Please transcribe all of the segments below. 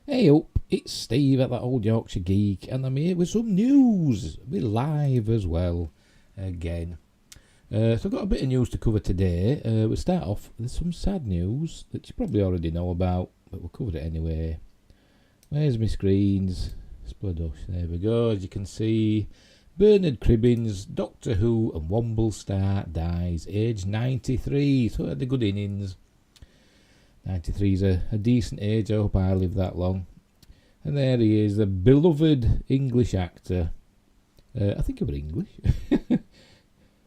Hey up, it's Steve at that old Yorkshire Geek, and I'm here with some news. We're live as well, again. So I've got a bit of news to cover today. We'll start off with some sad news that you probably already know about, but we'll cover it anyway. Where's my screens? Splodosh, there we go. As you can see, Bernard Cribbins, Doctor Who and Womble star, dies, aged 93. So had a good innings. 93 is a decent age. I hope I live that long. And there he is, the beloved English actor. I think he was English.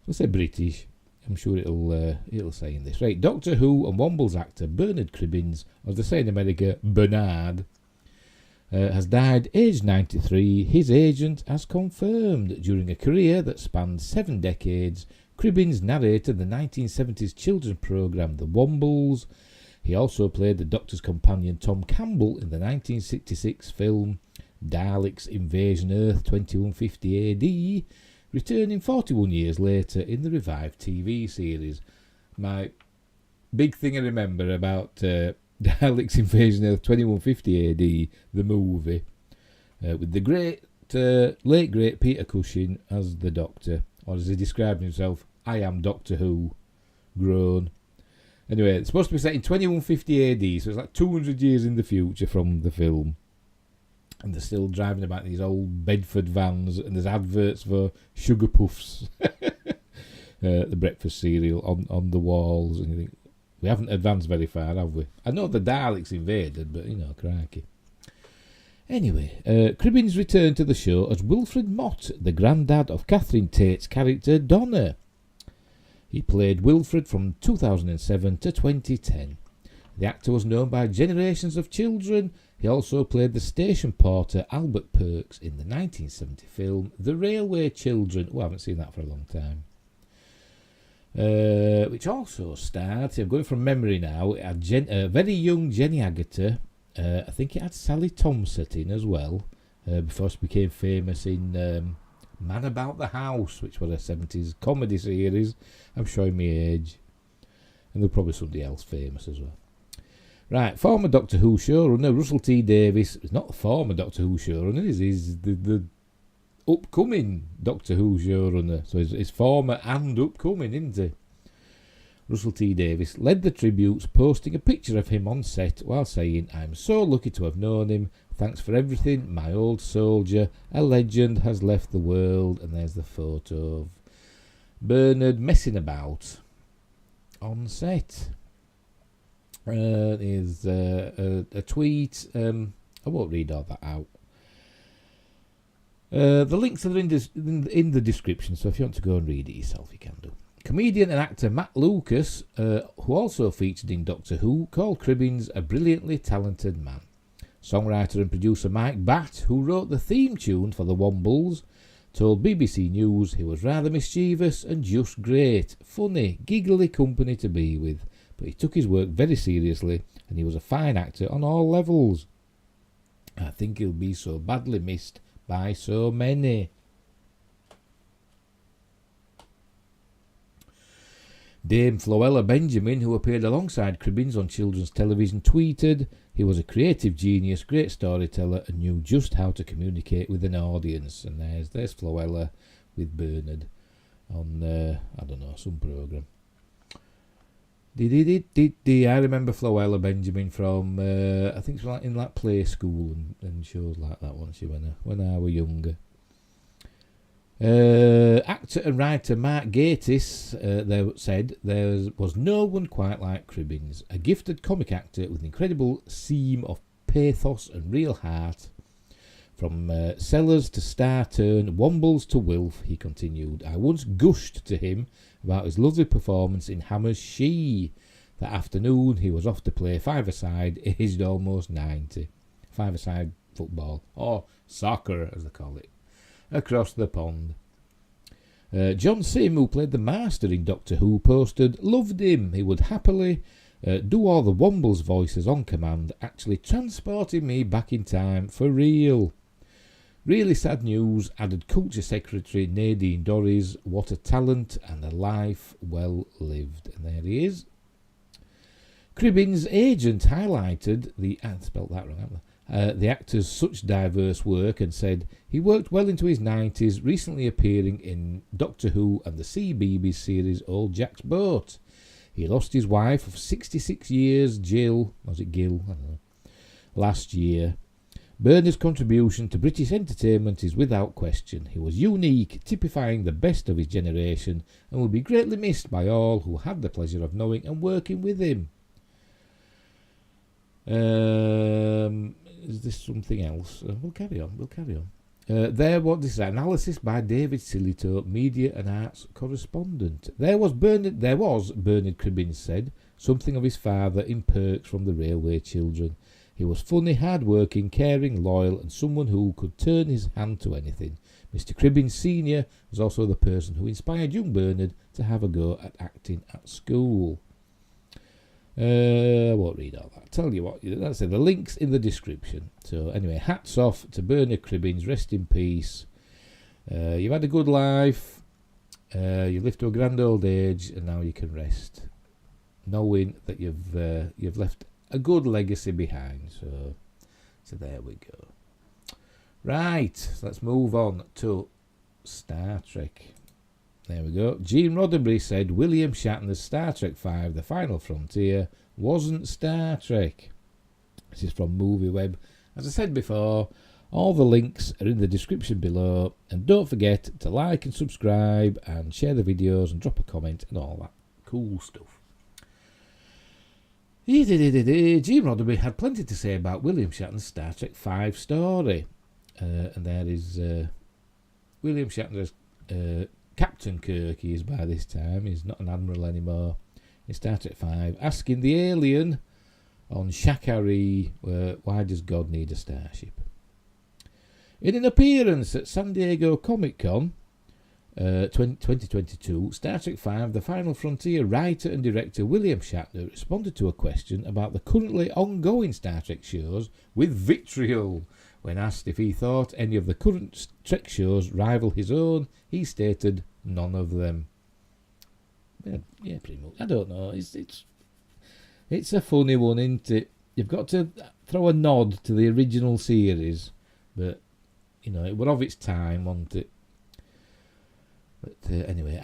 Let's say British. I'm sure it'll say in this. Right, Doctor Who and Womble's actor Bernard Cribbins, or as they say in America, Bernard, has died aged 93. His agent has confirmed during a career that spanned 7 decades, Cribbins narrated the 1970s children's programme The Wombles. He also played the Doctor's companion Tom Campbell in the 1966 film Daleks Invasion Earth 2150 AD, returning 41 years later in the revived TV series. My big thing I remember about Daleks Invasion Earth 2150 AD, the movie, with the late great Peter Cushing as the Doctor, or as he described himself, I am Doctor Who, grown. Anyway, it's supposed to be set in 2150 AD, so it's like 200 years in the future from the film. And they're still driving about these old Bedford vans, and there's adverts for Sugar Puffs, the breakfast cereal, on the walls. And you think, we haven't advanced very far, have we? I know the Daleks invaded, but, crikey. Anyway, Cribbins returned to the show as Wilfred Mott, the granddad of Catherine Tate's character Donna. He played Wilfred from 2007 to 2010. The actor was known by generations of children. He also played the station porter Albert Perks in the 1970 film The Railway Children. Oh, I haven't seen that for a long time. Which also starred, I'm going from memory now, it had a very young Jenny Agutter. I think it had Sally Thompson in as well, before she became famous in Man About the House, which was a 70s comedy series. I'm showing my age. And there's probably somebody else famous as well. Right, former Doctor Who showrunner Russell T Davies. He's not the former Doctor Who showrunner, he's the upcoming Doctor Who showrunner. So he's former and upcoming, isn't he? Russell T Davies led the tributes, posting a picture of him on set while saying, I'm so lucky to have known him. Thanks for everything, my old soldier. A legend has left the world. And there's the photo of Bernard messing about on set. There's a tweet. I won't read all that out. The links are in the description, so if you want to go and read it yourself, you can do. Comedian and actor Matt Lucas, who also featured in Doctor Who, called Cribbins a brilliantly talented man. Songwriter and producer Mike Batt, who wrote the theme tune for The Wombles, told BBC News he was rather mischievous and just great, funny, giggly company to be with, but he took his work very seriously and he was a fine actor on all levels. I think he'll be so badly missed by so many. Dame Floella Benjamin, who appeared alongside Cribbins on children's television, tweeted, he was a creative genius, great storyteller, and knew just how to communicate with an audience. And there's Floella with Bernard on, I don't know, some programme. I remember Floella Benjamin from, I think it's like in like Play School and shows like that once when I was younger. Actor and writer Mark Gatiss said there was no one quite like Cribbins, a gifted comic actor with an incredible seam of pathos and real heart. From Sellers to Star Turn, Wombles to Wilf, he continued. I once gushed to him about his lovely performance in Hammer's She. That afternoon he was off to play five-a-side, aged almost 90. Five-a-side football, or soccer as they call it, across the pond. John Sim, who played the Master in Doctor Who, posted, loved him, he would happily do all the Wombles voices on command, actually transporting me back in time for real. Really sad news, added Culture Secretary Nadine Dorries. What a talent and a life well lived. And there he is. Cribbin's agent highlighted the... I spelt that wrong, haven't I? The actor's such diverse work and said he worked well into his 90s, recently appearing in Doctor Who and the CBeebies series Old Jack's Boat. He lost his wife of 66 years, Jill, was it Gil? I don't know, last year. Bernard's contribution to British entertainment is without question. He was unique, typifying the best of his generation, and will be greatly missed by all who had the pleasure of knowing and working with him. Is this something else? We'll carry on. This is analysis by David Sillitoe, media and arts correspondent. There was Bernard Cribbins said, something of his father in Perks from the Railway Children. He was funny, hard-working, caring, loyal, and someone who could turn his hand to anything. Mr. Cribbins Sr. was also the person who inspired young Bernard to have a go at acting at school. I won't read all that. Tell you what, that's it. The link's in the description. So anyway, hats off to Bernard Cribbins. Rest in peace. You've had a good life. You've lived to a grand old age, and now you can rest, knowing that you've left a good legacy behind. So there we go. Right, so let's move on to Star Trek. There we go. Gene Roddenberry said William Shatner's Star Trek V, The Final Frontier, wasn't Star Trek. This is from MovieWeb. As I said before, all the links are in the description below. And don't forget to like and subscribe and share the videos and drop a comment and all that cool stuff. Gene Roddenberry had plenty to say about William Shatner's Star Trek V story. And there is William Shatner's... Captain Kirk he is by this time. He's not an admiral anymore in Star Trek V, asking the alien on Shakari, why does God need a starship? In an appearance at San Diego Comic Con 2022, Star Trek V, The Final Frontier writer and director William Shatner responded to a question about the currently ongoing Star Trek shows with vitriol. When asked if he thought any of the current Trek shows rival his own, he stated none of them. Yeah, pretty much. I don't know. It's a funny one, isn't it? You've got to throw a nod to the original series, but you know it was of its time, wasn't it? But anyway,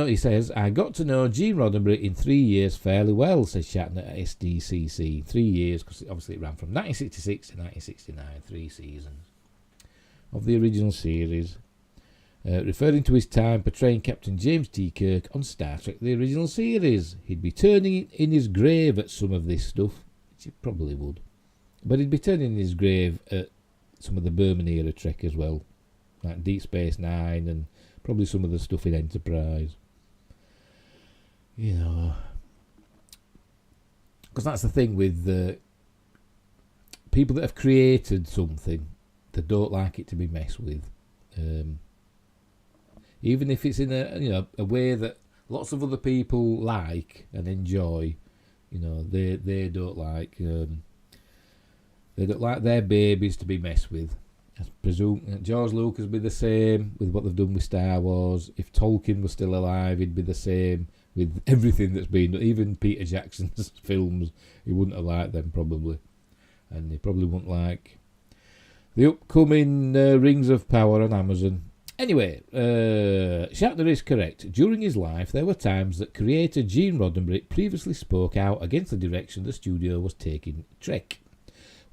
he says, I got to know Gene Roddenberry in 3 years fairly well, says Shatner at SDCC. 3 years, because obviously it ran from 1966 to 1969, 3 seasons of the original series. Referring to his time portraying Captain James T. Kirk on Star Trek, the original series. He'd be turning in his grave at some of this stuff, which he probably would. But he'd be turning in his grave at some of the Berman-era Trek as well, like Deep Space Nine and probably some of the stuff in Enterprise. You know, because that's the thing with people that have created something, they don't like it to be messed with. Even if it's in a way that lots of other people like and enjoy, you know, they don't like their babies to be messed with. I presume George Lucas would be the same with what they've done with Star Wars. If Tolkien was still alive, he'd be the same with everything that's been done. Even Peter Jackson's films, he wouldn't have liked them probably. And he probably wouldn't like the upcoming Rings of Power on Amazon. Anyway, Shatner is correct. During his life, there were times that creator Gene Roddenberry previously spoke out against the direction the studio was taking Trek.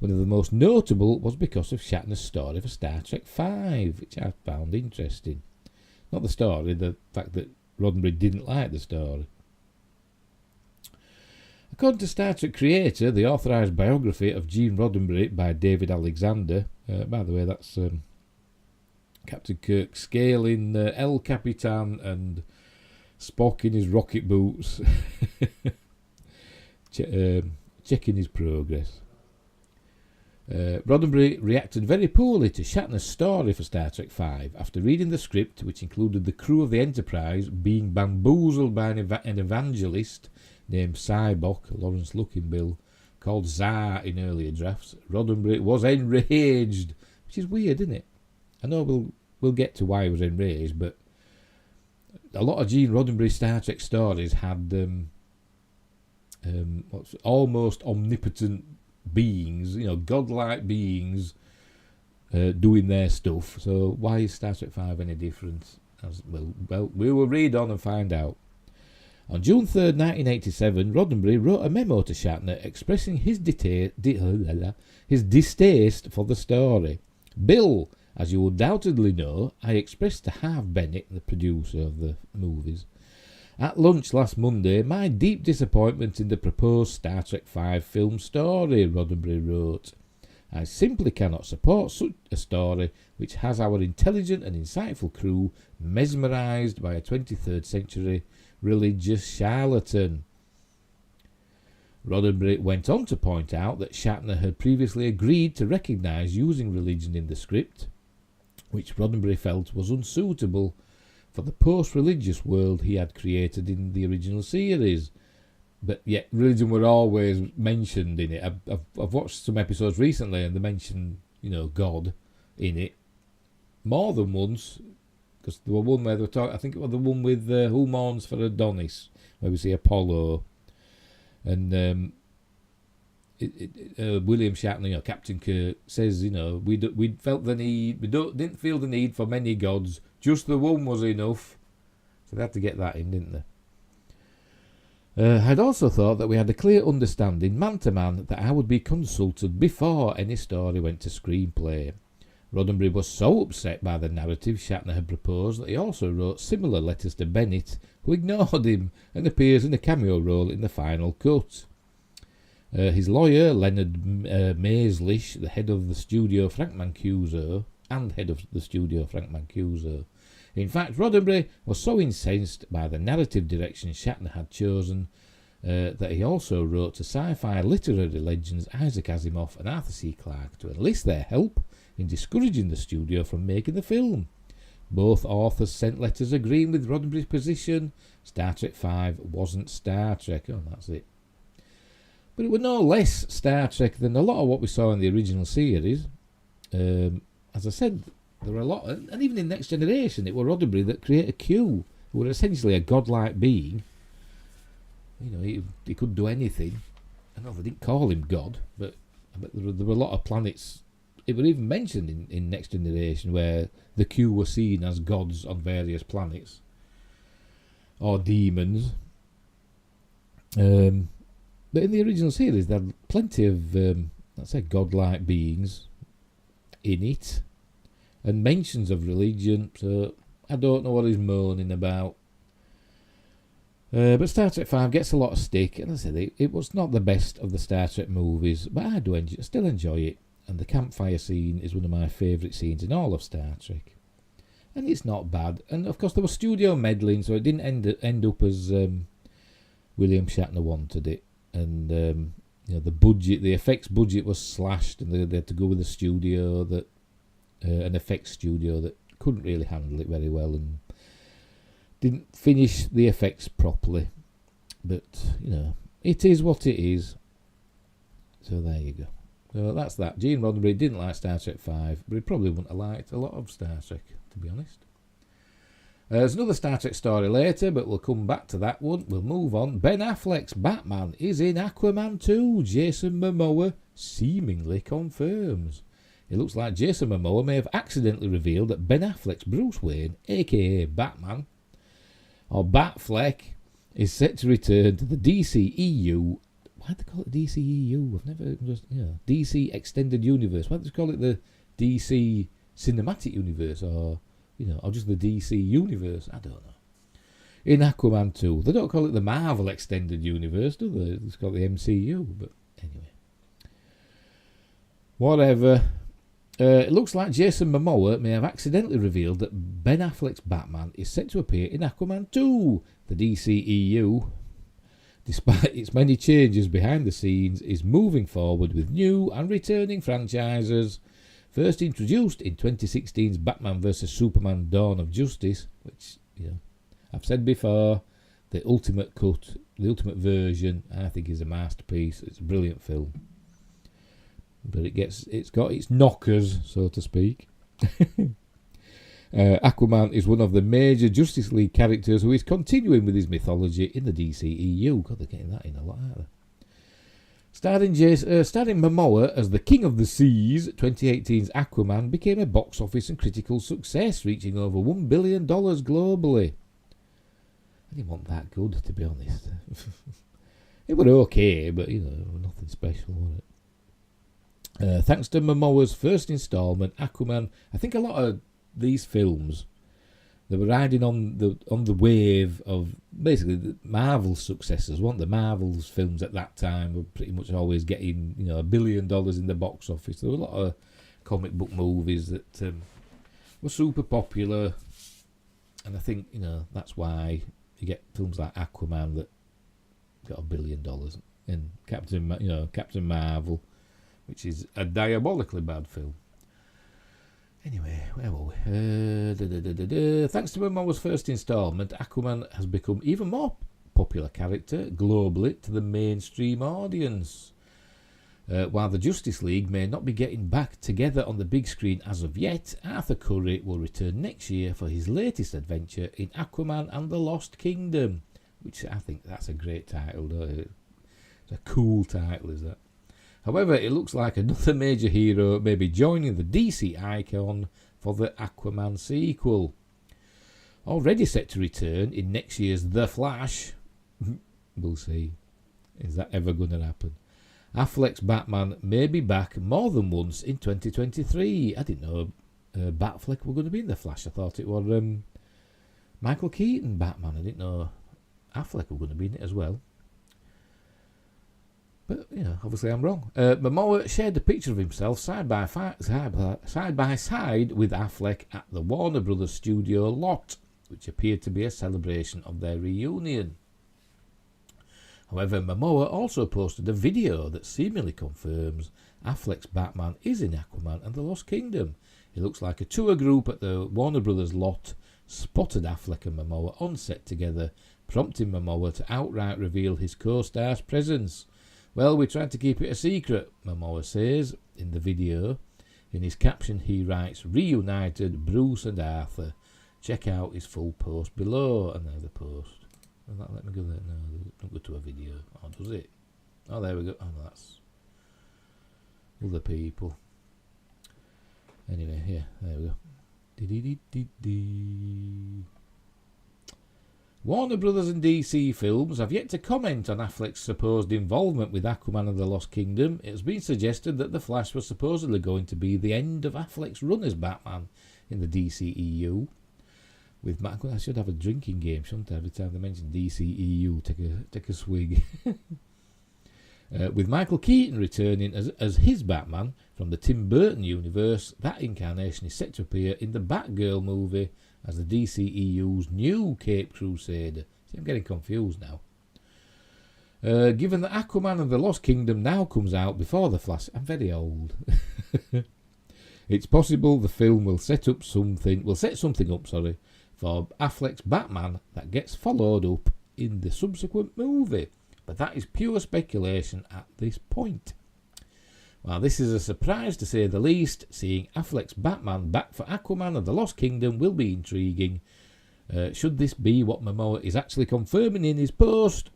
One of the most notable was because of Shatner's story for Star Trek V, which I found interesting. Not the story, the fact that Roddenberry didn't like the story. According to Star Trek creator, the authorised biography of Gene Roddenberry by David Alexander, by the way, that's Captain Kirk scaling El Capitan and Spock in his rocket boots, checking his progress. Roddenberry reacted very poorly to Shatner's story for Star Trek V after reading the script, which included the crew of the Enterprise being bamboozled by an evangelist named Cybok, Lawrence Luckinbill, called Tsar in earlier drafts. Roddenberry was enraged, which is weird, isn't it? I know we'll get to why he was enraged, but a lot of Gene Roddenberry Star Trek stories had almost omnipotent beings, godlike beings doing their stuff. So why is Star Trek 5 any different? Well, we will read on and find out. On June 3rd, 1987, Roddenberry wrote a memo to Shatner expressing his distaste for the story. Bill, as you undoubtedly know, I expressed to Harv Bennett, the producer of the movies, at lunch last Monday, my deep disappointment in the proposed Star Trek V film story, Roddenberry wrote. I simply cannot support such a story which has our intelligent and insightful crew mesmerised by a 23rd century religious charlatan. Roddenberry went on to point out that Shatner had previously agreed to recognise using religion in the script, which Roddenberry felt was unsuitable for the post-religious world he had created in the original series. But yet religion were always mentioned in it. I've watched some episodes recently and they mention, God in it more than once. Because there was one where they were talking, I think it was the one with Who Mourns for Adonis, where we see Apollo. And William Shatner, Captain Kirk, says, we felt the need, didn't feel the need for many gods, just the one was enough. So they had to get that in, didn't they? I'd also thought that we had a clear understanding, man to man, that I would be consulted before any story went to screenplay. Roddenberry was so upset by the narrative Shatner had proposed that he also wrote similar letters to Bennett, who ignored him and appears in a cameo role in the final cut. His lawyer, Leonard Maislish, the head of the studio Frank Mancuso, In fact, Roddenberry was so incensed by the narrative direction Shatner had chosen that he also wrote to sci-fi literary legends Isaac Asimov and Arthur C. Clarke to enlist their help in discouraging the studio from making the film. Both authors sent letters agreeing with Roddenberry's position. Star Trek V wasn't Star Trek. Oh, that's it. But it was no less Star Trek than a lot of what we saw in the original series. As I said, there were a lot, and even in Next Generation, it was Roddenberry that created Q, who was essentially a godlike being. He could do anything. I know they didn't call him God, but there were a lot of planets. It was even mentioned in Next Generation where the Q were seen as gods on various planets. Or demons. But in the original series, there had plenty of, let's say, godlike beings in it. And mentions of religion, so I don't know what he's moaning about. But Star Trek V gets a lot of stick, and I said it was not the best of the Star Trek movies, but I still enjoy it. And the campfire scene is one of my favourite scenes in all of Star Trek. And it's not bad. And of course there was studio meddling, so it didn't end up as William Shatner wanted it. And the budget, the effects budget was slashed, and they had to go with a studio that an effects studio that couldn't really handle it very well and didn't finish the effects properly. But it is what it is. So there you go. So that's that. Gene Roddenberry didn't like Star Trek V, but he probably wouldn't have liked a lot of Star Trek, to be honest. There's another Star Trek story later, but we'll come back to that one. We'll move on. Ben Affleck's Batman is in Aquaman 2. Jason Momoa seemingly confirms. It looks like Jason Momoa may have accidentally revealed that Ben Affleck's Bruce Wayne, a.k.a. Batman, or Batfleck, is set to return to the DCEU. Why do they call it DCEU? I've never DC Extended Universe. Why do they call it the DC Cinematic Universe, or just the DC Universe? I don't know. In Aquaman 2, they don't call it the Marvel Extended Universe, do they? It's called the MCU. But anyway, whatever. It looks like Jason Momoa may have accidentally revealed that Ben Affleck's Batman is set to appear in Aquaman 2. The DCEU, despite its many changes behind the scenes, is moving forward with new and returning franchises. First introduced in 2016's Batman vs Superman Dawn of Justice, which, I've said before, the ultimate cut, the ultimate version, I think is a masterpiece. It's a brilliant film. But it's got its knockers, so to speak. Aquaman is one of the major Justice League characters who is continuing with his mythology in the DCEU. God, they're getting that in a lot, aren't they? Starring Momoa as the King of the Seas, 2018's Aquaman became a box office and critical success, reaching over $1 billion globally. I didn't want that good, to be honest. It was okay, but, nothing special, was it? Thanks to Momoa's first instalment, Aquaman, I think a lot of these films, they were riding on the wave of basically the Marvel successes, weren't the Marvel's films at that time were pretty much always getting $1 billion in the box office. There were a lot of comic book movies that were super popular, and I think that's why you get films like Aquaman that got $1 billion, and Captain Marvel, which is a diabolically bad film. Anyway, where were we? Thanks to Momoa's first instalment, Aquaman has become even more popular character globally to the mainstream audience. While the Justice League may not be getting back together on the big screen as of yet, Arthur Curry will return next year for his latest adventure in Aquaman and the Lost Kingdom, which I think that's a great title. It's a cool title, is that? However, it looks like another major hero may be joining the DC icon for the Aquaman sequel. Already set to return in next year's The Flash. We'll see. Is that ever going to happen? Affleck's Batman may be back more than once in 2023. I didn't know Batfleck were going to be in The Flash. I thought it was Michael Keaton Batman. I didn't know Affleck were going to be in it as well. But, obviously I'm wrong. Momoa shared a picture of himself side by side with Affleck at the Warner Brothers studio lot, which appeared to be a celebration of their reunion. However, Momoa also posted a video that seemingly confirms Affleck's Batman is in Aquaman and the Lost Kingdom. It looks like a tour group at the Warner Brothers lot spotted Affleck and Momoa on set together, prompting Momoa to outright reveal his co-star's presence. Well, we tried to keep it a secret, Momoa says in the video. In his caption he writes, "Reunited Bruce and Arthur. Check out his full post below." And there's the post. Will that let me go there? No, don't go to a video. Oh, does it? Oh, there we go. Oh, no, that's other people. Anyway, yeah, there we go. Warner Brothers and DC Films have yet to comment on Affleck's supposed involvement with Aquaman and the Lost Kingdom. It has been suggested that The Flash was supposedly going to be the end of Affleck's run as Batman in the DCEU. I should have a drinking game, shouldn't I? Every time they mention DCEU, take a swig. With Michael Keaton returning as his Batman from the Tim Burton universe, that incarnation is set to appear in the Batgirl movie as the DCEU's new Cape Crusader. See, I'm getting confused now. Given that Aquaman and the Lost Kingdom now comes out before The Flash, I'm very old. It's possible the film will set something up, for Affleck's Batman that gets followed up in the subsequent movie. But that is pure speculation at this point. While this is a surprise to say the least, seeing Affleck's Batman back for Aquaman and the Lost Kingdom will be intriguing. Should this be what Momoa is actually confirming in his post?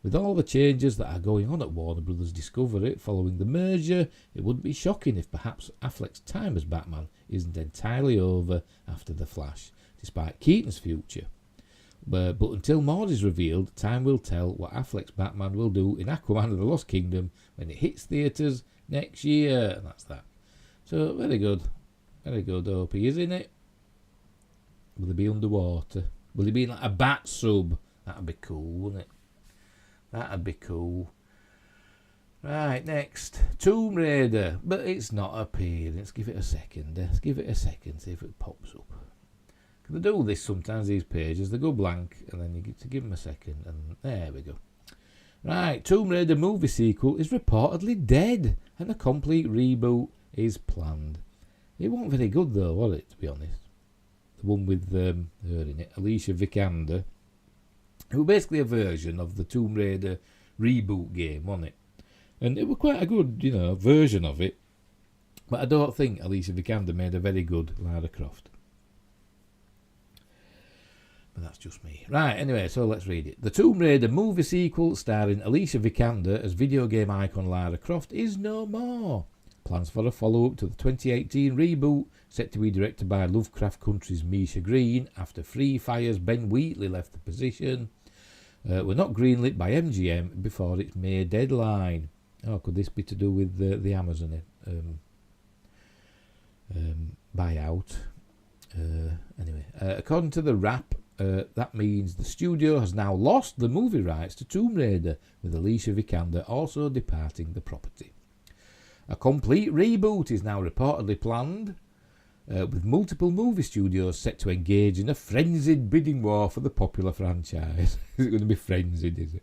With all the changes that are going on at Warner Brothers Discovery following the merger, it wouldn't be shocking if perhaps Affleck's time as Batman isn't entirely over after The Flash, despite Keaton's future. But until more is revealed, time will tell what Affleck's Batman will do in Aquaman and the Lost Kingdom when it hits theatres next year. And that's that. So, very good. Very good. Hope he is in it. Will he be underwater? Will he be like a bat sub? That'd be cool, wouldn't it? That'd be cool. Right, next. Tomb Raider. But it's not appearing. Let's give it a second. Let's give it a second, see if it pops up. They do this sometimes, these pages. They go blank, and then you get to give them a second. And there we go. Right, Tomb Raider movie sequel is reportedly dead, and a complete reboot is planned. It wasn't very good, though, was it, to be honest? The one with her in it, Alicia Vikander. It was basically a version of the Tomb Raider reboot game, wasn't it? And it was quite a good, version of it. But I don't think Alicia Vikander made a very good Lara Croft. that's just me. Right, anyway, so let's read it. The Tomb Raider movie sequel starring Alicia Vikander as video game icon Lara Croft is no more. Plans for a follow-up to the 2018 reboot, set to be directed by Lovecraft Country's Misha Green after Free Fire's Ben Wheatley left the position, were not greenlit by MGM before its May deadline. Oh, could this be to do with the Amazon buyout? Anyway, according to the Wrap, that means the studio has now lost the movie rights to Tomb Raider, with Alicia Vikander also departing the property. A complete reboot is now reportedly planned, with multiple movie studios set to engage in a frenzied bidding war for the popular franchise. Is it going to be frenzied, is it?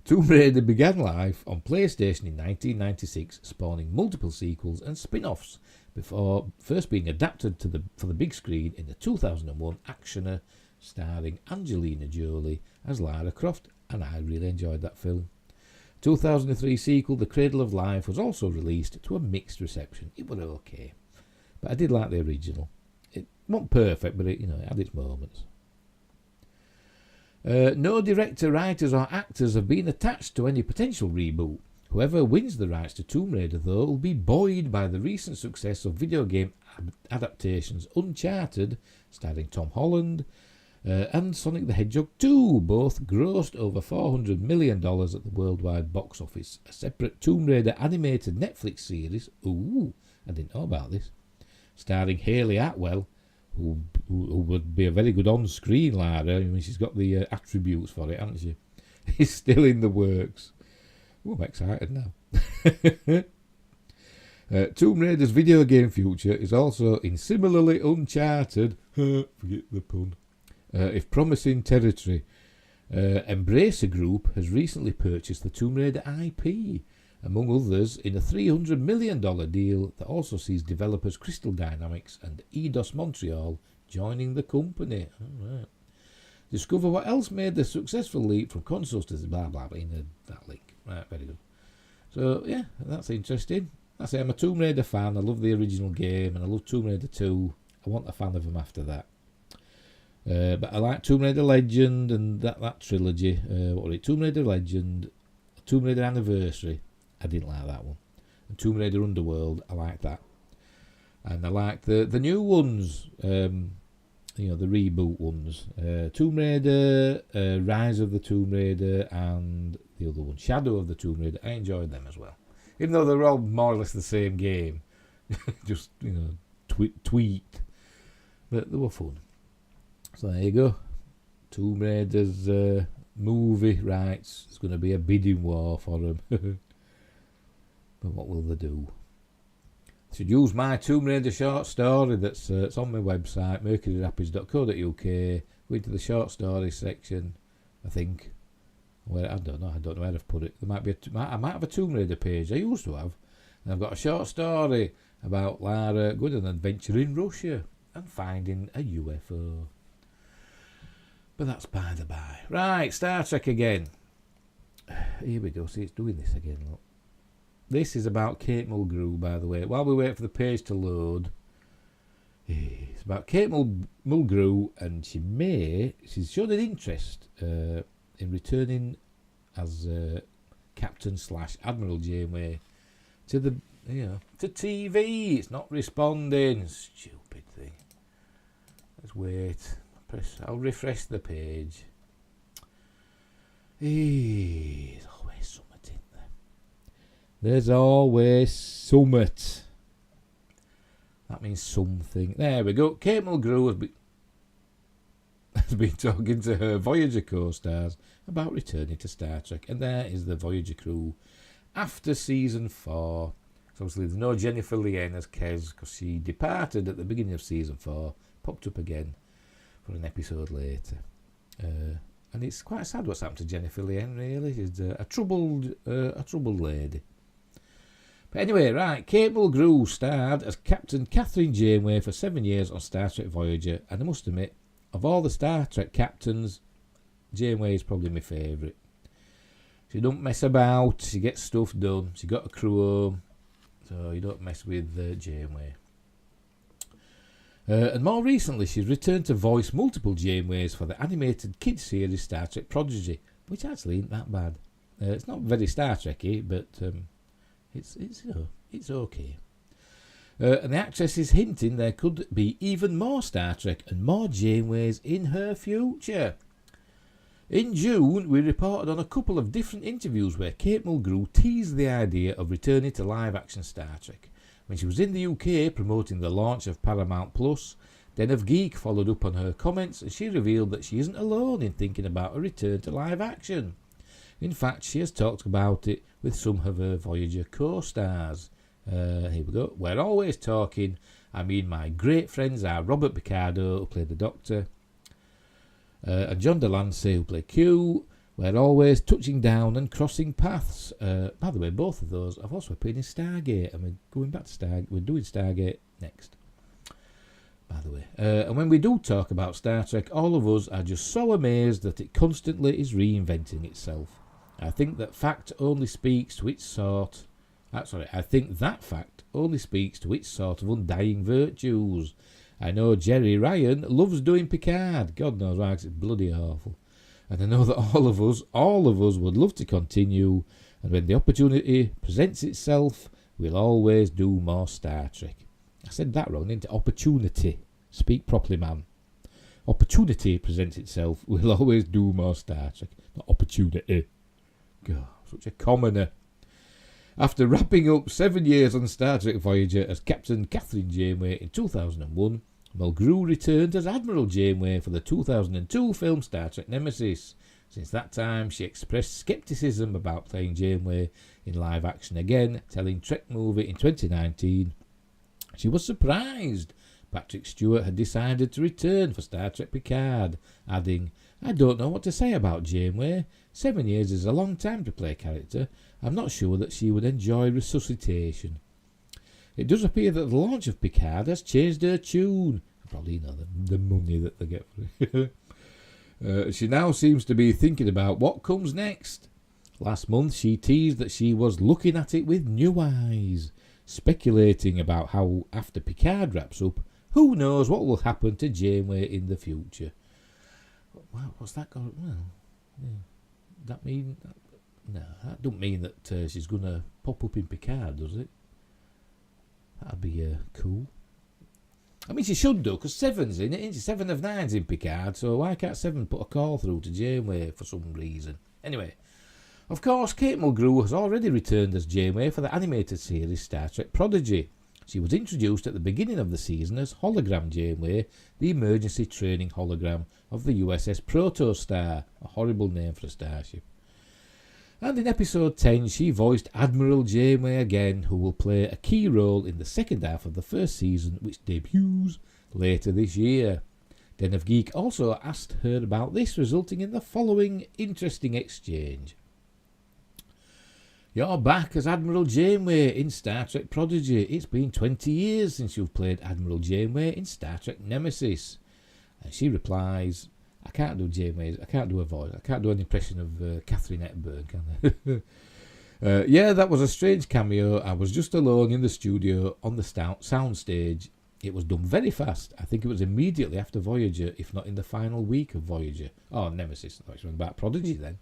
Tomb Raider began life on PlayStation in 1996, spawning multiple sequels and spin-offs, before first being adapted for the big screen in the 2001 actioner starring Angelina Jolie as Lara Croft, and I really enjoyed that film. 2003 sequel The Cradle of Life was also released to a mixed reception. It was okay, but I did like the original. It wasn't perfect, but it had its moments. No director, writers or actors have been attached to any potential reboot. Whoever wins the rights to Tomb Raider, though, will be buoyed by the recent success of video game adaptations Uncharted, starring Tom Holland, and Sonic the Hedgehog 2, both grossed over $400 million at the worldwide box office. A separate Tomb Raider animated Netflix series, ooh, I didn't know about this, starring Hayley Atwell, who would be a very good on-screen Lara. I mean, she's got the attributes for it, hasn't she? It's still in the works. Ooh, I'm excited now. Tomb Raider's video game future is also in similarly uncharted, forget the pun, if promising territory. Embracer Group has recently purchased the Tomb Raider IP, among others, in a $300 million deal that also sees developers Crystal Dynamics and Eidos Montreal joining the company. All right. Discover what else made the successful leap from consoles to blah blah blah in that link. Right, very good. So yeah, that's interesting. I say I'm a Tomb Raider fan. I love the original game, and I love Tomb Raider 2. I want a fan of them after that. But I like Tomb Raider Legend and that trilogy. What was it? Tomb Raider Legend, Tomb Raider Anniversary. I didn't like that one. And Tomb Raider Underworld, I like that. And I like the new ones, the reboot ones. Tomb Raider, Rise of the Tomb Raider, and the other one, Shadow of the Tomb Raider. I enjoyed them as well. Even though they're all more or less the same game. Just, tweaked. But they were fun. So there you go. Tomb Raider's movie rights. It's going to be a bidding war for them. But what will they do? I should use my Tomb Raider short story that's it's on my website, mercuryrapids.co.uk. Go into the short story section, I think. I don't know where I've put it. There might be I might have a Tomb Raider page. I used to have. And I've got a short story about Lara going on an adventure in Russia and finding a UFO. But that's by the by. Right, Star Trek again. Here we go. See, it's doing this again, look. This is about Kate Mulgrew, by the way. While we wait for the page to load, it's about Kate Mulgrew, and she's shown an interest in returning as Captain / Admiral Janeway to to TV. It's not responding. Stupid thing. Let's wait. I'll refresh the page. There's always something in there. There's always something. That means something. There we go. Kate Mulgrew has been talking to her Voyager co-stars about returning to Star Trek. And there is the Voyager crew after season 4. So obviously there's no Jennifer Lien as Kez because she departed at the beginning of season 4. Popped up again for an episode later. And it's quite sad what's happened to Jennifer Lien, really. She's a troubled lady. But anyway, right, Kate Mulgrew starred as Captain Catherine Janeway for 7 years on Star Trek Voyager, and I must admit, of all the Star Trek captains, Janeway is probably my favourite. She don't mess about, she gets stuff done, she got a crew home, so you don't mess with Janeway. And more recently, she's returned to voice multiple Janeways for the animated kids series Star Trek Prodigy, which actually ain't that bad. It's not very Star Trek-y, but it's okay. And the actress is hinting there could be even more Star Trek and more Janeways in her future. In June, we reported on a couple of different interviews where Kate Mulgrew teased the idea of returning to live-action Star Trek. When she was in the UK promoting the launch of Paramount Plus, Den of Geek followed up on her comments and she revealed that she isn't alone in thinking about a return to live-action. In fact, she has talked about it with some of her Voyager co-stars. Here we go. We're always talking. I mean, my great friends are Robert Picardo, who played the Doctor, and John Delancey, who played Q. We're always touching down and crossing paths. By the way, both of those I've also appeared in Stargate, and we're going back to Stargate. We're doing Stargate next, by the way. And when we do talk about Star Trek, all of us are just so amazed that it constantly is reinventing itself. I think that fact only speaks to its sort. I think that fact only speaks to its sort of undying virtues. I know Jerry Ryan loves doing Picard. God knows why, 'cause it's bloody awful. And I know that all of us would love to continue. And when the opportunity presents itself, we'll always do more Star Trek. I said that wrong, didn't it? Opportunity. Speak properly, man. Opportunity presents itself, we'll always do more Star Trek. Not opportunity. God, such a commoner. After wrapping up 7 years on Star Trek Voyager as Captain Catherine Janeway in 2001, Mulgrew returned as Admiral Janeway for the 2002 film Star Trek Nemesis. Since that time, she expressed scepticism about playing Janeway in live action again, telling Trek Movie in 2019 she was surprised Patrick Stewart had decided to return for Star Trek Picard, adding, I don't know what to say about Janeway. 7 years is a long time to play a character. I'm not sure that she would enjoy resuscitation. It does appear that the launch of Picard has changed her tune. Probably, the money that they get for it. She now seems to be thinking about what comes next. Last month she teased that she was looking at it with new eyes, speculating about how after Picard wraps up, who knows what will happen to Janeway in the future. Wow, what's that going? Well, yeah. That mean? No, that don't mean that she's going to pop up in Picard, does it? That'd be cool. I mean, she should do, because 7's in it, isn't she? 7 of 9's in Picard, so why can't 7 put a call through to Janeway for some reason? Anyway, of course, Kate Mulgrew has already returned as Janeway for the animated series Star Trek Prodigy. She was introduced at the beginning of the season as Hologram Janeway, the emergency training hologram of the USS Protostar, a horrible name for a starship. And in episode 10 she voiced Admiral Janeway again, who will play a key role in the second half of the first season, which debuts later this year. Den of Geek also asked her about this, resulting in the following interesting exchange. You're back as Admiral Janeway in Star Trek Prodigy. It's been 20 years since you've played Admiral Janeway in Star Trek Nemesis. And she replies, I can't do Janeway, I can't do a voice, I can't do an impression of Catherine Hepburn, can I? Yeah, that was a strange cameo. I was just alone in the studio on the sound stage. It was done very fast. I think it was immediately after Voyager, if not in the final week of Voyager. Oh, Nemesis. I thought it was about Prodigy then.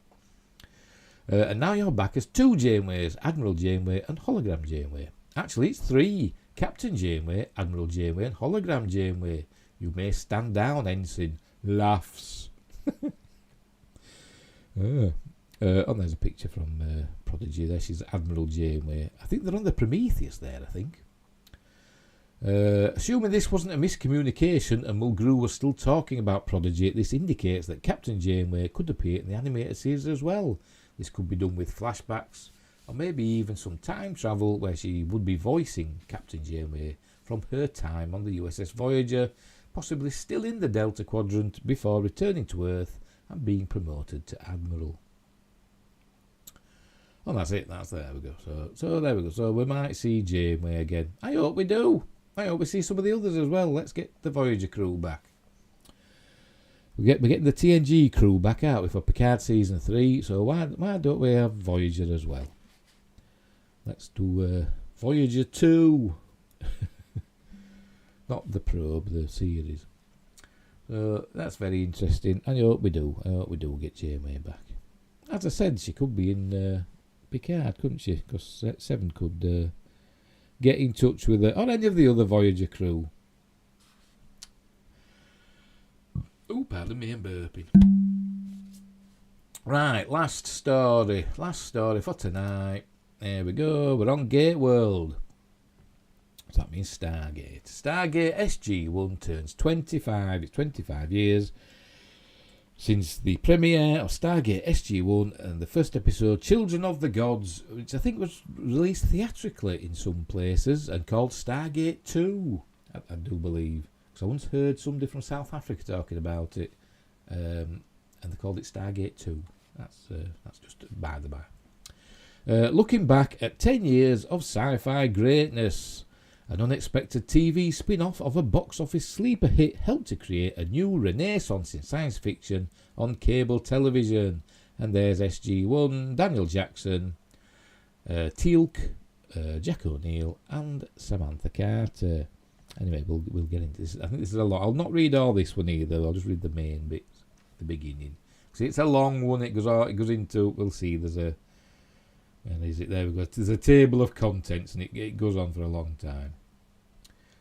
And now you're back as 2 Janeways, Admiral Janeway and Hologram Janeway. Actually, it's 3. Captain Janeway, Admiral Janeway and Hologram Janeway. You may stand down, Ensign. Laughs. Oh, there's a picture from Prodigy there. She's Admiral Janeway. I think they're on the Prometheus there, I think. Assuming this wasn't a miscommunication and Mulgrew was still talking about Prodigy, this indicates that Captain Janeway could appear in the animated series as well. This could be done with flashbacks, or maybe even some time travel where she would be voicing Captain Janeway from her time on the USS Voyager, possibly still in the Delta Quadrant before returning to Earth and being promoted to Admiral. Oh, that's it. There we go. So there we go. So we might see Janeway again. I hope we do. I hope we see some of the others as well. Let's get the Voyager crew back. We're getting the TNG crew back out for Picard Season 3, so why don't we have Voyager as well? Let's do Voyager 2. not the probe, the series. So that's very interesting. And I hope we do get Janeway back. As I said, she could be in Picard, couldn't she? Because Seven could get in touch with her, or any of the other Voyager crew. Oh, pardon me, I'm burping. Right, last story for tonight. There we go, we're on Gate World. So that means Stargate. Stargate SG-1 turns 25. It's 25 years since the premiere of Stargate SG-1 and the first episode, Children of the Gods, which I think was released theatrically in some places and called Stargate 2, I do believe. Because I once heard somebody from South Africa talking about it, and they called it Stargate 2. That's just by the by. Looking back at 10 years of sci-fi greatness, an unexpected TV spin-off of a box office sleeper hit helped to create a new renaissance in science fiction on cable television. And there's SG-1, Daniel Jackson, Teal'c, Jack O'Neill and Samantha Carter. Anyway, we'll get into this. I think this is a lot. I'll not read all this one either. I'll just read the main bits, the beginning. See, it's a long one. It goes into. We'll see. There's a. And is it there? We go. There's a table of contents, and it goes on for a long time.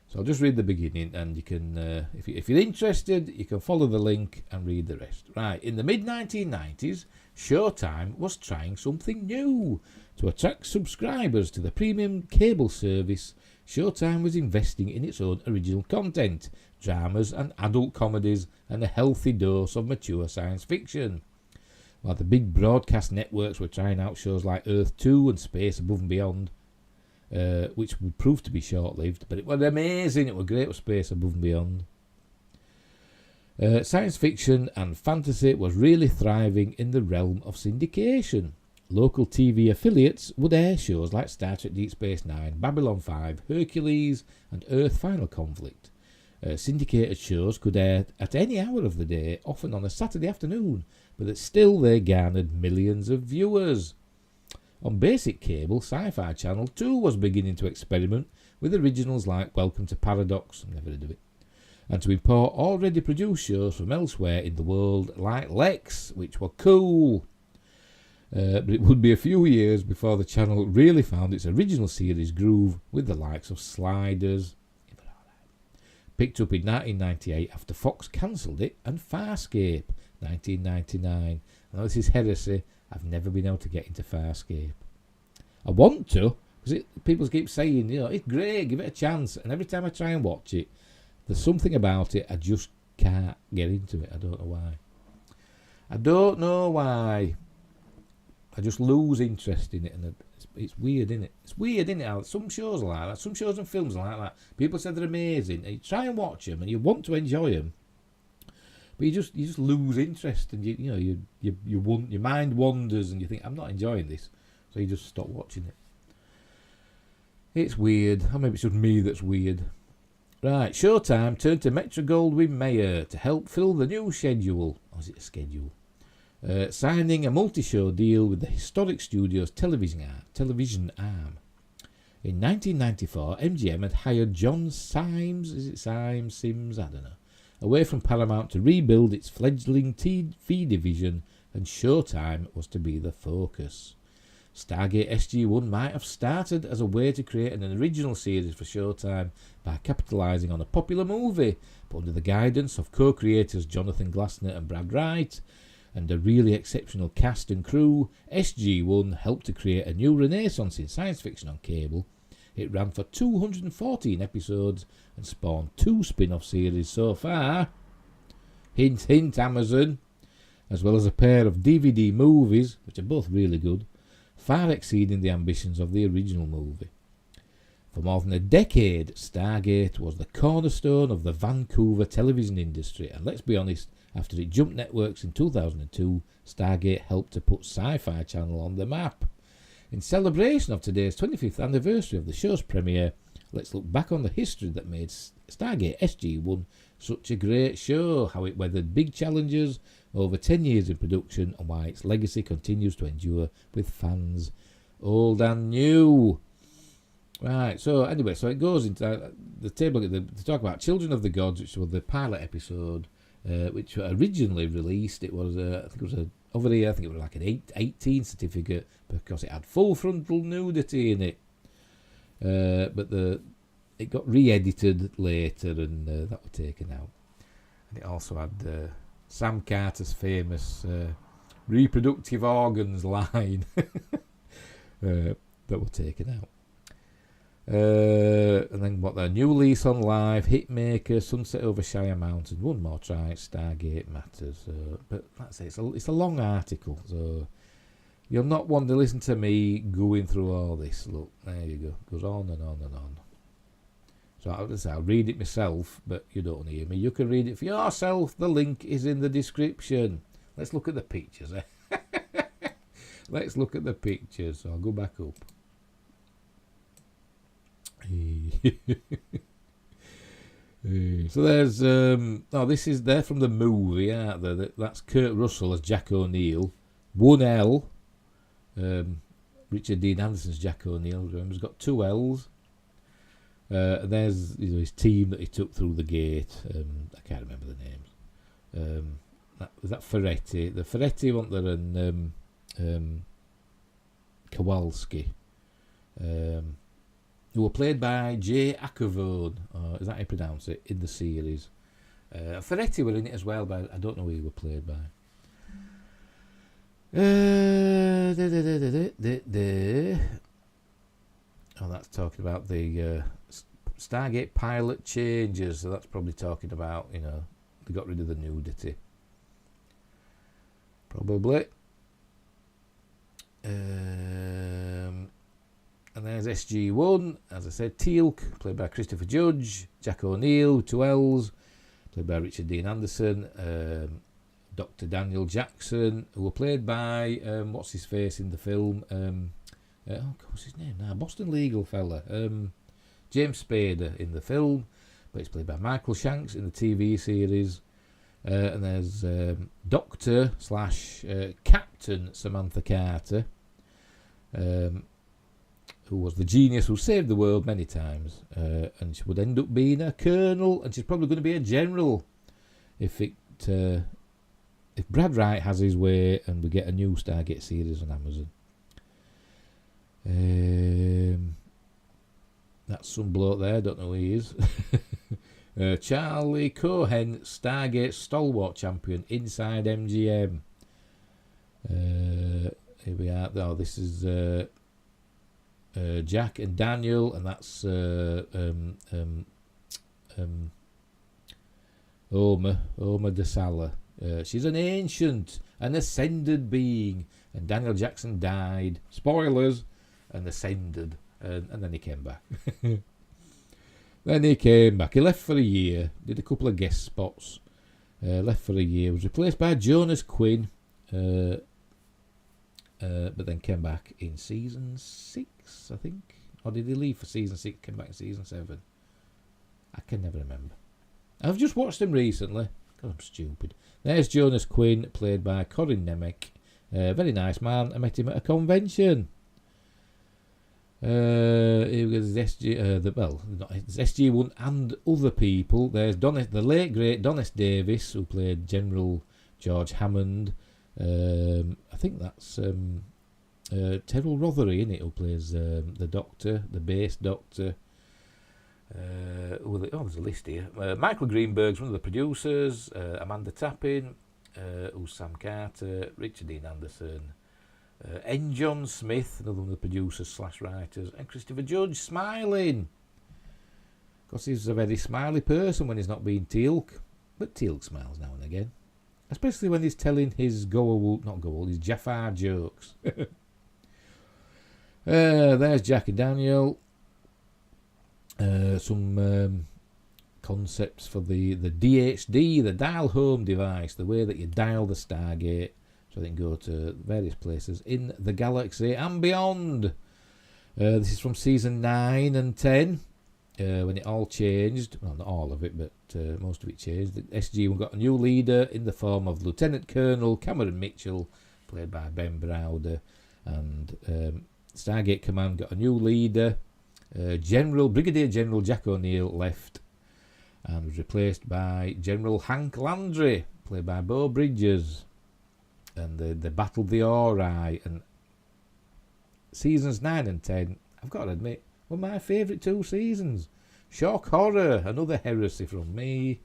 So I'll just read the beginning, and you can, if you're interested, you can follow the link and read the rest. Right, in the mid-1990s, Showtime was trying something new. To attract subscribers to the premium cable service, Showtime was investing in its own original content, dramas and adult comedies, and a healthy dose of mature science fiction. While the big broadcast networks were trying out shows like Earth 2 and Space Above and Beyond, which would prove to be short-lived, but it was amazing. It was great with Space Above and Beyond. Science fiction and fantasy was really thriving in the realm of syndication. Local TV affiliates would air shows like Star Trek Deep Space Nine, Babylon 5, Hercules and Earth Final Conflict. Syndicated shows could air at any hour of the day, often on a Saturday afternoon, but still they garnered millions of viewers. On basic cable, Sci-Fi Channel 2 was beginning to experiment with originals like Welcome to Paradox, I've never heard of it, and to import already produced shows from elsewhere in the world like Lex, which were cool. But it would be a few years before the channel really found its original series groove with the likes of Sliders, picked up in 1998 after Fox cancelled it, and Farscape, 1999. Now this is heresy. I've never been able to get into Farscape. I want to, because people keep saying, it's great, give it a chance. And every time I try and watch it, there's something about it, I just can't get into it. I don't know why. I just lose interest in it, and it's weird, isn't it? It's weird, isn't it? Some shows are like that. Some shows and films are like that. People say they're amazing, and you try and watch them, and you want to enjoy them, but you just lose interest, and your mind wanders, and you think, I'm not enjoying this, so you just stop watching it. It's weird. Or maybe it's just me that's weird. Right, Showtime turned to Metro-Goldwyn-Mayer to help fill the new schedule. Or is it a schedule? Signing a multi-show deal with the historic studio's television arm. In 1994, MGM had hired John Sims, Sims, I don't know, away from Paramount to rebuild its fledgling TV division, and Showtime was to be the focus. Stargate SG-1 might have started as a way to create an original series for Showtime by capitalising on a popular movie, but under the guidance of co-creators Jonathan Glassner and Brad Wright, and a really exceptional cast and crew, SG-1 helped to create a new renaissance in science fiction on cable. It ran for 214 episodes and spawned 2 spin-off series so far. Hint, hint, Amazon. As well as a pair of DVD movies, which are both really good, far exceeding the ambitions of the original movie. For more than a decade, Stargate was the cornerstone of the Vancouver television industry, and let's be honest, after it jumped networks in 2002, Stargate helped to put Sci-Fi Channel on the map. In celebration of today's 25th anniversary of the show's premiere, let's look back on the history that made Stargate SG-1 such a great show, how it weathered big challenges over 10 years in production, and why its legacy continues to endure with fans old and new. Right, so anyway, so it goes into the table. They talk about Children of the Gods, which was the pilot episode, which was originally released. It was, I think it was over here, I think it was like an 18 certificate because it had full frontal nudity in it. But it got re-edited later and that was taken out. And it also had Sam Carter's famous reproductive organs line that were taken out. And then what the New Lease on Life, Hitmaker, Sunset over Shire Mountain, One More Try, Stargate Matters. But that's it. It's a long article, so you'll not want to listen to me going through all this. Look, there you go. Goes on and on and on. So I'll read it myself, but you don't hear me. You can read it for yourself. The link is in the description. Let's look at the pictures. Let's look at the pictures. So I'll go back up. So there's they're from the movie, aren't they? That's Kurt Russell as Jack O'Neill. 1L, Richard Dean Anderson's Jack O'Neill. Remember, he's got 2 L's. And there's his team that he took through the gate. I can't remember the names. Was that Ferretti? The Ferretti one there and Kowalski. Who were played by Jay Ackervone, is that how you pronounce it, in the series. Ferretti were in it as well, but I don't know who he were played by. That's talking about the Stargate pilot changes, so that's probably talking about, they got rid of the nudity. Probably. And there's SG-1, as I said, Teal'c, played by Christopher Judge, Jack O'Neill, 2 L's, played by Richard Dean Anderson, Dr. Daniel Jackson, who were played by, what's his face in the film, what's his name now, Boston legal fella, James Spader in the film, but it's played by Michael Shanks in the TV series, and there's Doctor / Captain Samantha Carter, who was the genius who saved the world many times, and she would end up being a colonel, and she's probably going to be a general if Brad Wright has his way and we get a new Stargate series on Amazon. That's some bloke there, don't know who he is. Charlie Cohen, Stargate stalwart champion inside MGM. Here we are. Oh, this is Jack and Daniel, and that's Oma DeSala. She's an ancient, an ascended being, and Daniel Jackson died. Spoilers, and ascended, and then he came back. He left for a year, did a couple of guest spots, left for a year, was replaced by Jonas Quinn, but then came back in season 6, I think. Or did he leave for season 6, came back in season 7? I can never remember. I've just watched him recently, because I'm stupid. There's Jonas Quinn, played by Corin Nemec. Very nice man. I met him at a convention. Here was SG-1 and other people. There's the late great Donis Davis, who played General George Hammond. I think that's Terrell Rothery, in it, who plays the Doctor, the base Doctor. There's a list here. Michael Greenberg's one of the producers. Amanda Tappin, who's Sam Carter. Richard Dean Anderson. N. John Smith, another one of the producers / writers. And Christopher Judge, smiling. Because he's a very smiley person when he's not being Teal'c. But Teal'c smiles now and again. Especially when he's telling his his Jafar jokes. There's Jack and Daniel. Some concepts for the DHD, the dial home device, the way that you dial the Stargate, so they can go to various places in the galaxy and beyond. This is from season 9 and 10, when it all changed. Well, not all of it, but most of it changed. The SG-1 got a new leader in the form of Lieutenant Colonel Cameron Mitchell, played by Ben Browder, and Stargate Command got a new leader, Brigadier General Jack O'Neill left and was replaced by General Hank Landry, played by Beau Bridges. And they battled the Ori. And seasons 9 and 10, I've got to admit, were my favourite 2 seasons. Shock horror, another heresy from me.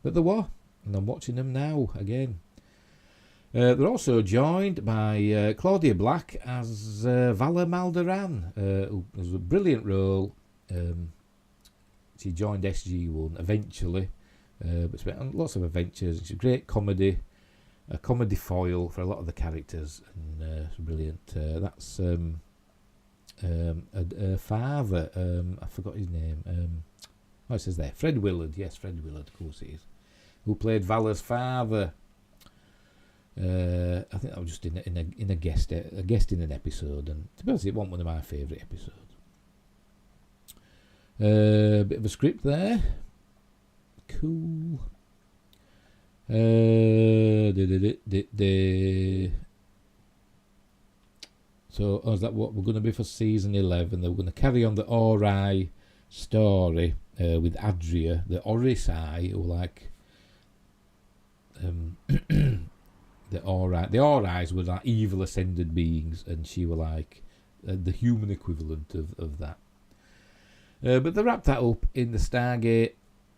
But they were, and I'm watching them now again. They're also joined by Claudia Black as Vala Maldoran, who has a brilliant role. She joined SG1 eventually, but spent on lots of adventures. She's a great comedy, a comedy foil for a lot of the characters, and it's brilliant. That's her father. I forgot his name. It says there, Fred Willard. Yes, Fred Willard, of course it is. Who played Vala's father? I think that was just in a guest in an episode, and to be honest, it wasn't one of my favourite episodes. Bit of a script there. Cool. So, is that what we're going to be for season 11? They're going to carry on the Ori story with Adria, the Orisai, who like the Oris were like evil ascended beings, and she were like the human equivalent of that. But they wrapped that up in the Stargate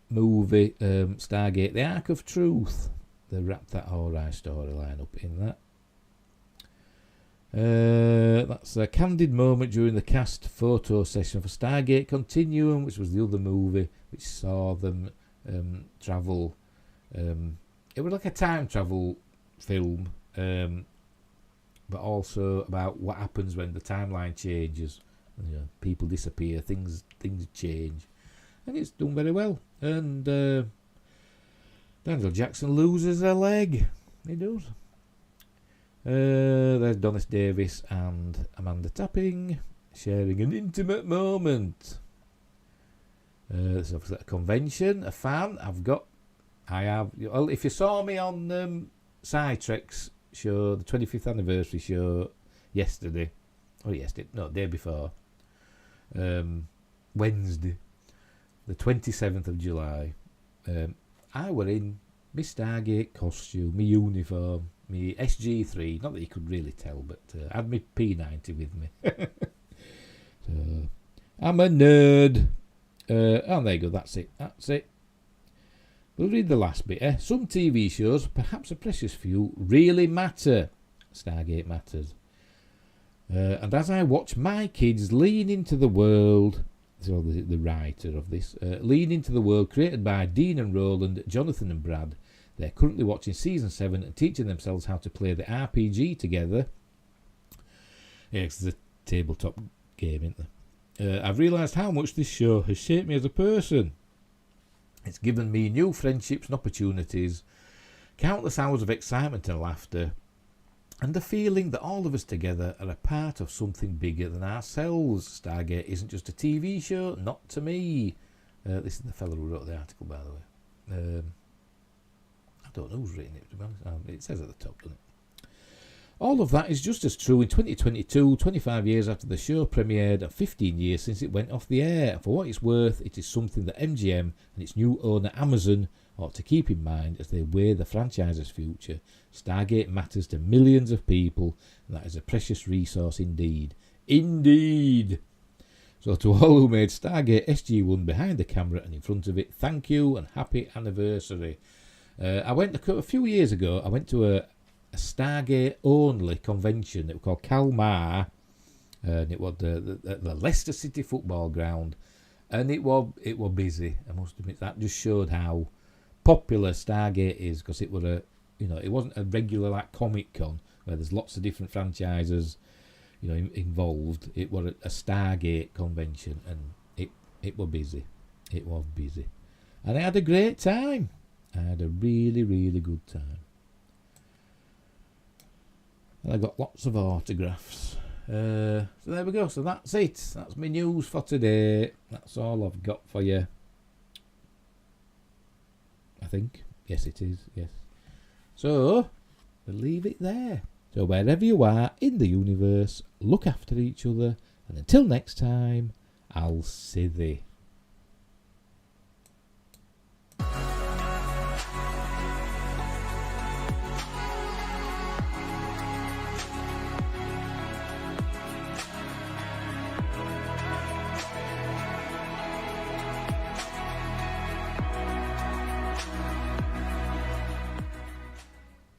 movie, Stargate: The Ark of Truth. They wrapped that Ori storyline up in that. That's a candid moment during the cast photo session for Stargate Continuum, which was the other movie which saw them travel. It was like a time travel film, but also about what happens when the timeline changes. You know, people disappear, things change, and it's done very well. And Daniel Jackson loses a leg. He does. There's Donis Davis and Amanda Tapping sharing an intimate moment. There's obviously a convention, a fan. I have. Well, if you saw me on Trek's show, the 25th anniversary show yesterday, day before, Wednesday, the 27th of July, I were in my Stargate costume, my uniform, my SG3, not that you could really tell, but I had my P90 with me. So, I'm a nerd. And there you go, that's it. We'll read the last bit. Some TV shows, perhaps a precious few, really matter. Stargate matters. And as I watch my kids lean into the world, so the writer of this, lean into the world created by Dean and Roland, Jonathan and Brad, they're currently watching season 7 and teaching themselves how to play the RPG together. Yeah, it's a tabletop game, isn't it? I've realised how much this show has shaped me as a person. It's given me new friendships and opportunities, countless hours of excitement and laughter, and the feeling that all of us together are a part of something bigger than ourselves. Stargate isn't just a TV show, not to me. This is the fellow who wrote the article, by the way. I don't know who's written it, to be honest. It says at the top, doesn't it? All of that is just as true in 2022, 25 years after the show premiered and 15 years since it went off the air. And for what it's worth, it is something that MGM and its new owner Amazon ought to keep in mind as they weigh the franchise's future. Stargate matters to millions of people, and that is a precious resource indeed. Indeed! So to all who made Stargate SG1 behind the camera and in front of it, thank you and happy anniversary. I went a few years ago, I went to a Stargate only convention. It was called Kalmar, and it was the Leicester City football ground, and it was busy. I must admit, that just showed how popular Stargate is, because it was it wasn't a regular like Comic Con where there's lots of different franchises involved. It was a Stargate convention, and it was busy. It was busy, and I had a great time. I had a really, really good time. And I got lots of autographs. So there we go. So that's it. That's my news for today. That's all I've got for you. I think. Yes, it is. Yes. So, we'll leave it there. So wherever you are in the universe, look after each other. And until next time, Alcithy.